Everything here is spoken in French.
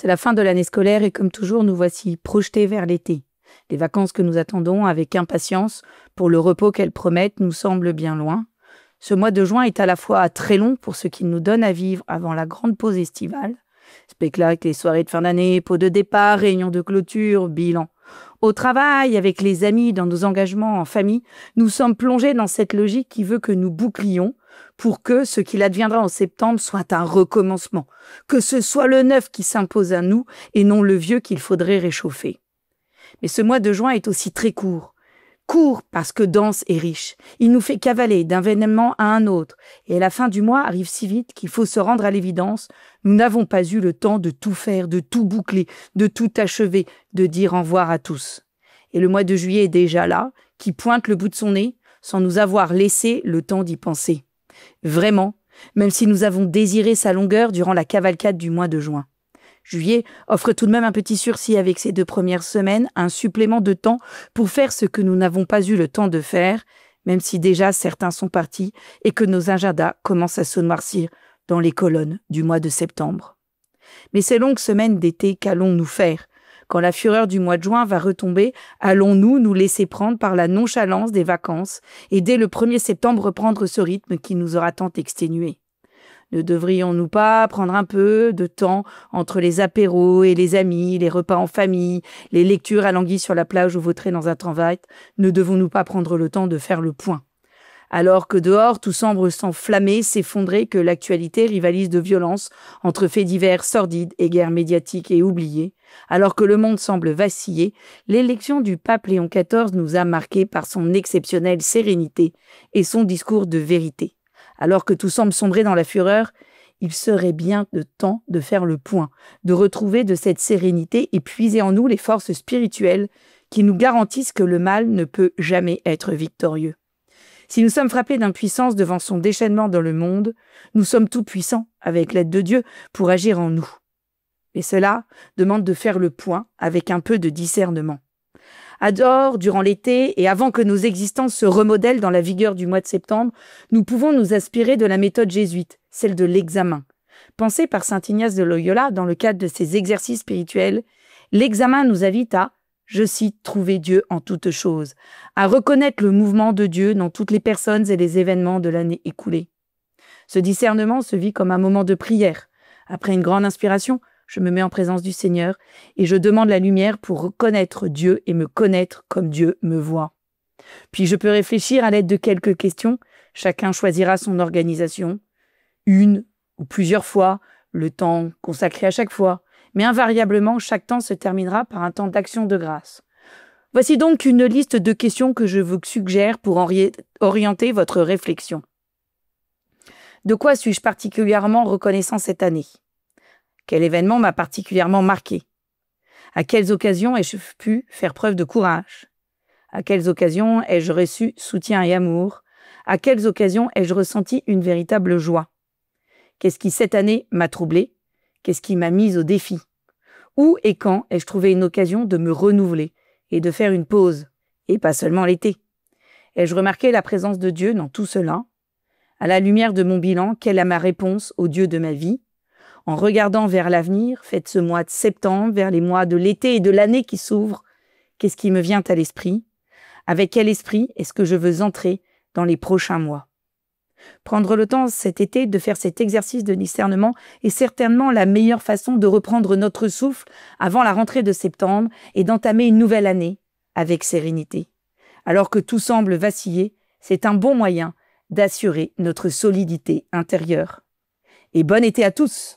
C'est la fin de l'année scolaire et comme toujours, nous voici projetés vers l'été. Les vacances que nous attendons avec impatience pour le repos qu'elles promettent nous semblent bien loin. Ce mois de juin est à la fois très long pour ce qu'il nous donne à vivre avant la grande pause estivale. Spectacle, les soirées de fin d'année, pots de départ, réunions de clôture, bilan. Au travail, avec les amis, dans nos engagements en famille, nous sommes plongés dans cette logique qui veut que nous bouclions pour que ce qu'il adviendra en septembre soit un recommencement, que ce soit le neuf qui s'impose à nous et non le vieux qu'il faudrait réchauffer. Mais ce mois de juin est aussi très court. Court parce que dense et riche. Il nous fait cavaler d'un événement à un autre. Et la fin du mois arrive si vite qu'il faut se rendre à l'évidence. Nous n'avons pas eu le temps de tout faire, de tout boucler, de tout achever, de dire au revoir à tous. Et le mois de juillet est déjà là, qui pointe le bout de son nez, sans nous avoir laissé le temps d'y penser. Vraiment, même si nous avons désiré sa longueur durant la cavalcade du mois de juin. Juillet offre tout de même un petit sursis avec ces 2 premières semaines, un supplément de temps pour faire ce que nous n'avons pas eu le temps de faire, même si déjà certains sont partis et que nos agendas commencent à se noircir dans les colonnes du mois de septembre. Mais ces longues semaines d'été, qu'allons-nous faire ? Quand la fureur du mois de juin va retomber, allons-nous nous laisser prendre par la nonchalance des vacances et dès le 1er septembre reprendre ce rythme qui nous aura tant exténués ? Ne devrions-nous pas prendre un peu de temps entre les apéros et les amis, les repas en famille, les lectures à l'anguille sur la plage ou vautrées dans un tramway ? Ne devons-nous pas prendre le temps de faire le point ? Alors que dehors, tout semble s'enflammer, s'effondrer, que l'actualité rivalise de violence entre faits divers sordides et guerres médiatiques et oubliées, alors que le monde semble vaciller, l'élection du pape Léon XIV nous a marqués par son exceptionnelle sérénité et son discours de vérité. Alors que tout semble sombrer dans la fureur, il serait bien de temps de faire le point, de retrouver de cette sérénité et puiser en nous les forces spirituelles qui nous garantissent que le mal ne peut jamais être victorieux. Si nous sommes frappés d'impuissance devant son déchaînement dans le monde, nous sommes tout puissants, avec l'aide de Dieu, pour agir en nous. Et cela demande de faire le point avec un peu de discernement. Alors, durant l'été et avant que nos existences se remodèlent dans la vigueur du mois de septembre, nous pouvons nous inspirer de la méthode jésuite, celle de l'examen. Pensée par saint Ignace de Loyola dans le cadre de ses exercices spirituels, l'examen nous invite à, je cite, trouver Dieu en toutes choses, à reconnaître le mouvement de Dieu dans toutes les personnes et les événements de l'année écoulée. Ce discernement se vit comme un moment de prière. Après une grande inspiration, je me mets en présence du Seigneur et je demande la lumière pour reconnaître Dieu et me connaître comme Dieu me voit. Puis je peux réfléchir à l'aide de quelques questions. Chacun choisira son organisation, une ou plusieurs fois, le temps consacré à chaque fois. Mais invariablement, chaque temps se terminera par un temps d'action de grâce. Voici donc une liste de questions que je vous suggère pour orienter votre réflexion. De quoi suis-je particulièrement reconnaissant cette année ? Quel événement m'a particulièrement marqué ? À quelles occasions ai-je pu faire preuve de courage ? À quelles occasions ai-je reçu soutien et amour ? À quelles occasions ai-je ressenti une véritable joie ? Qu'est-ce qui, cette année, m'a troublé ? Qu'est-ce qui m'a mise au défi ? Où et quand ai-je trouvé une occasion de me renouveler et de faire une pause ? Et pas seulement l'été. Ai-je remarqué la présence de Dieu dans tout cela ? À la lumière de mon bilan, quelle est ma réponse au Dieu de ma vie ? En regardant vers l'avenir, faites ce mois de septembre, vers les mois de l'été et de l'année qui s'ouvrent, qu'est-ce qui me vient à l'esprit ? Avec quel esprit est-ce que je veux entrer dans les prochains mois ? Prendre le temps cet été de faire cet exercice de discernement est certainement la meilleure façon de reprendre notre souffle avant la rentrée de septembre et d'entamer une nouvelle année avec sérénité. Alors que tout semble vaciller, c'est un bon moyen d'assurer notre solidité intérieure. Et bon été à tous!